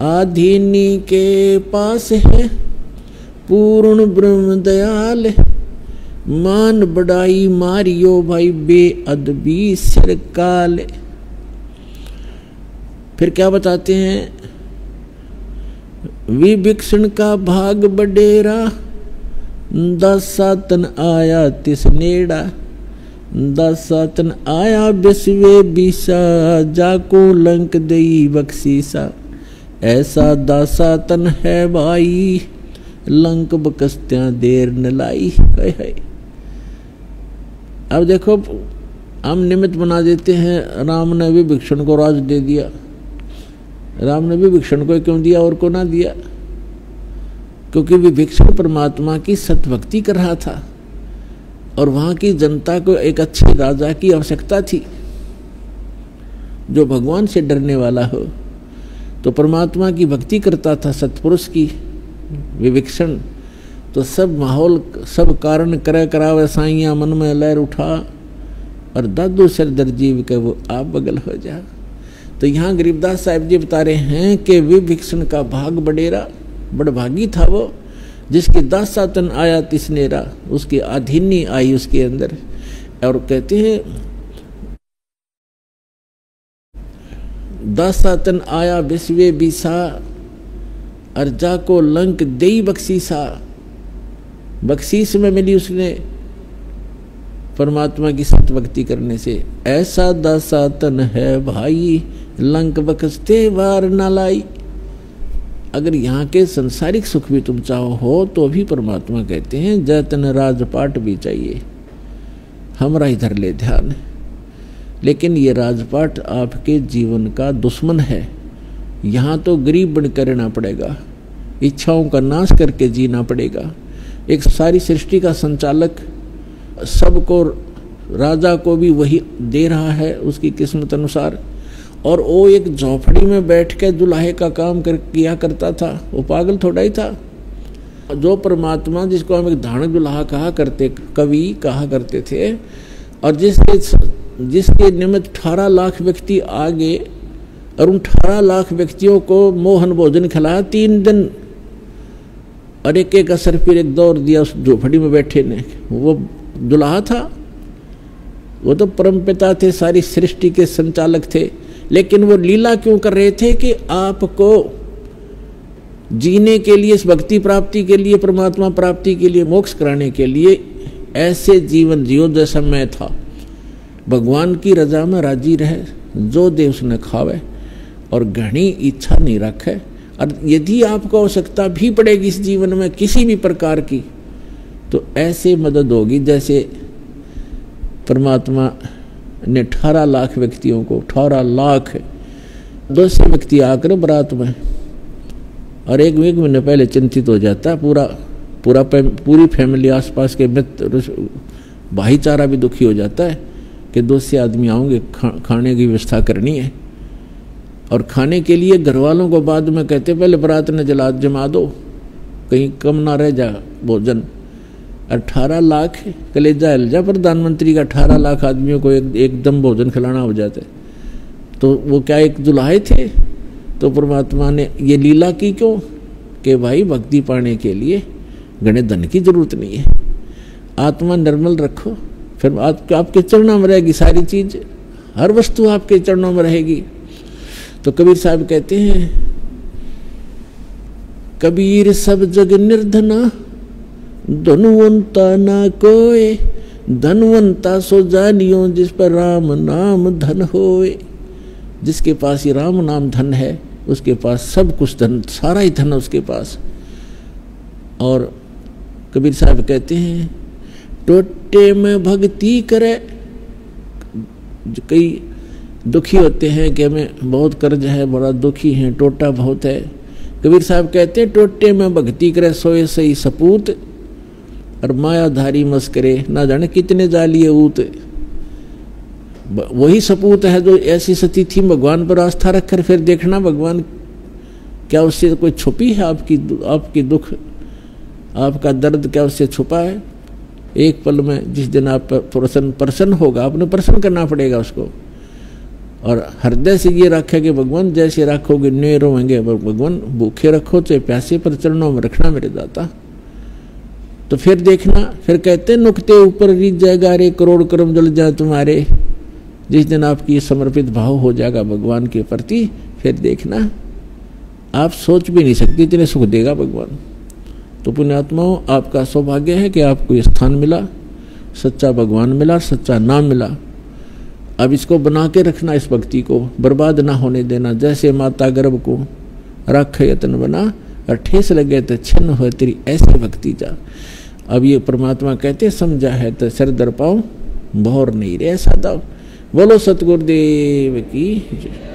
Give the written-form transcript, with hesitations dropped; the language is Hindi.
आधीनी के पास है पूर्ण ब्रह्म दयाल, मान बड़ाई मारियो भाई बेअदबी सिर काल। फिर क्या बताते हैं, विभीषण का भाग बडेरा, दासातन आया तिस नेड़ा, दासातन आया बिस्वे बीसा, जाको लंक दई बख्शीसा। ऐसा दासातन है भाई, लंक बकस्त्या देर न लाई। है। अब देखो हम निमित्त बना देते हैं, राम ने विभीषण को राज दे दिया। राम ने विभीषण को क्यों दिया और को ना दिया? क्योंकि विभीषण परमात्मा की सतभक्ति कर रहा था और वहां की जनता को एक अच्छे राजा की आवश्यकता थी जो भगवान से डरने वाला हो। तो परमात्मा की भक्ति करता था सतपुरुष की विभीषण। तो सब माहौल सब कारण करे करावे साइया, मन में लहर उठा और दादू सिर दर्जीव के वो आप बगल हो जा। तो यहाँ गरीबदास साहिब जी बता रहे हैं कि विभीषण का भाग बडेरा, बड़भागी था वो, जिसके दासातन आया तिसनेरा, उसकी अधीनी आई उसके अंदर। और कहते हैं दासातन आया विश्वे बीसा, अर्जा को लंक देई बख्शीसा। बख्शीश में मिली उसने परमात्मा की सतभक्ति करने से। ऐसा दासातन है भाई, लंक बख्शते वार न लाई। अगर यहाँ के संसारिक सुख भी तुम चाहो हो तो भी परमात्मा कहते हैं जतन राजपाट भी चाहिए, हमरा इधर ले ध्यान। लेकिन ये राजपाट आपके जीवन का दुश्मन है। यहाँ तो गरीब बनकर रहना पड़ेगा, इच्छाओं का नाश करके जीना पड़ेगा। एक सारी सृष्टि का संचालक सबको, राजा को भी वही दे रहा है उसकी किस्मत अनुसार। और वो एक झोपड़ी में बैठ के दुल्हे का काम किया करता था, वो पागल थोड़ा ही था। जो परमात्मा जिसको हम एक धानक दुल्हा कहा करते, कवि कहा करते थे, और जिसके निमित्त 18 लाख व्यक्ति आ गए और उन 18 लाख व्यक्तियों को मोहन भोजन खिलाया 3 दिन, और एक एक असर फिर एक दौर दिया उस झोपड़ी में बैठे ने। वो दुल्हा था, वो तो परमपिता थे, सारी सृष्टि के संचालक थे। लेकिन वो लीला क्यों कर रहे थे कि आपको जीने के लिए, इस भक्ति प्राप्ति के लिए, परमात्मा प्राप्ति के लिए, मोक्ष कराने के लिए ऐसे जीवन जियो जैसा मैं था। भगवान की रजा में राजी रहे, जो दे उसने खावे और घनी इच्छा नहीं रखे। और यदि आपको आवश्यकता भी पड़ेगी इस जीवन में किसी भी प्रकार की, तो ऐसे मदद होगी जैसे परमात्मा ने 18 लाख व्यक्तियों को, 18 लाख 200 व्यक्ति आकर बारात में, और एक महीने पहले चिंतित हो जाता है पूरी फैमिली, आसपास के मित्र, भाईचारा भी दुखी हो जाता है कि 200 आदमी आएंगे, खाने की व्यवस्था करनी है। और खाने के लिए घर वालों को बाद में कहते पहले बारात ने जमा दो, कहीं कम ना रह जा भोजन। 18 लाख कलेजा हिल जा, प्रधानमंत्री का 18 लाख आदमियों को एकदम भोजन खिलाना हो जाता है। तो वो क्या एक दुल्हे थे? तो परमात्मा ने ये लीला की क्यों कि भाई भक्ति पाने के लिए घने धन की जरूरत नहीं है, आत्मा निर्मल रखो, फिर आपके चरणों में रहेगी सारी चीज, हर वस्तु आपके चरणों में रहेगी। तो कबीर साहब कहते हैं, कबीर सब जग निर्धना, धनवंता ना कोय, धनवंता सो जानियो जिस पर राम नाम धन होए। जिसके पास ये राम नाम धन है उसके पास सब कुछ धन, सारा ही धन उसके पास। और कबीर साहब कहते हैं, टोटे में भक्ति करे। कई दुखी होते हैं कि हमें बहुत कर्ज है, बड़ा दुखी है, टोटा बहुत है। कबीर साहब कहते हैं, टोटे में भक्ति करे सोए सही सपूत, और मायाधारी मस्करे ना जाने कितने जालिए ऊत। वही सपूत है जो ऐसी सती थी, भगवान पर आस्था रखकर फिर देखना भगवान क्या उससे कोई छुपी है, आपकी दुख, आपका दर्द क्या उससे छुपा है? एक पल में जिस दिन आप प्रसन्न होगा, आपने प्रसन्न करना पड़ेगा उसको। और हृदय से ये रखा कि भगवान जैसे रखोगे न्यों रोएंगे, भगवान भूखे रखो चाहे प्यासे पर चरणों में रखना मेरे दाता। तो फिर देखना, फिर कहते नुकते ऊपर रीत जाएगा रे करोड़ कर्म जल जाए तुम्हारे। जिस दिन आपकी समर्पित भाव हो जाएगा भगवान के प्रति, फिर देखना आप सोच भी नहीं सकते इतने सुख देगा भगवान। तो पुण्यात्माओं, आपका सौभाग्य है कि आपको स्थान मिला, सच्चा भगवान मिला, सच्चा नाम मिला। अब इसको बना के रखना, इस भक्ति को बर्बाद ना होने देना। जैसे माता गर्भ को रख यत्न बना और ठेस लगे तो छिन्न हो तेरी ऐसी भक्ति जा। अब ये परमात्मा कहते समझा है तो सिर दर पाओ, भौर नहीं रे सादा। बोलो सतगुरुदेव की जय।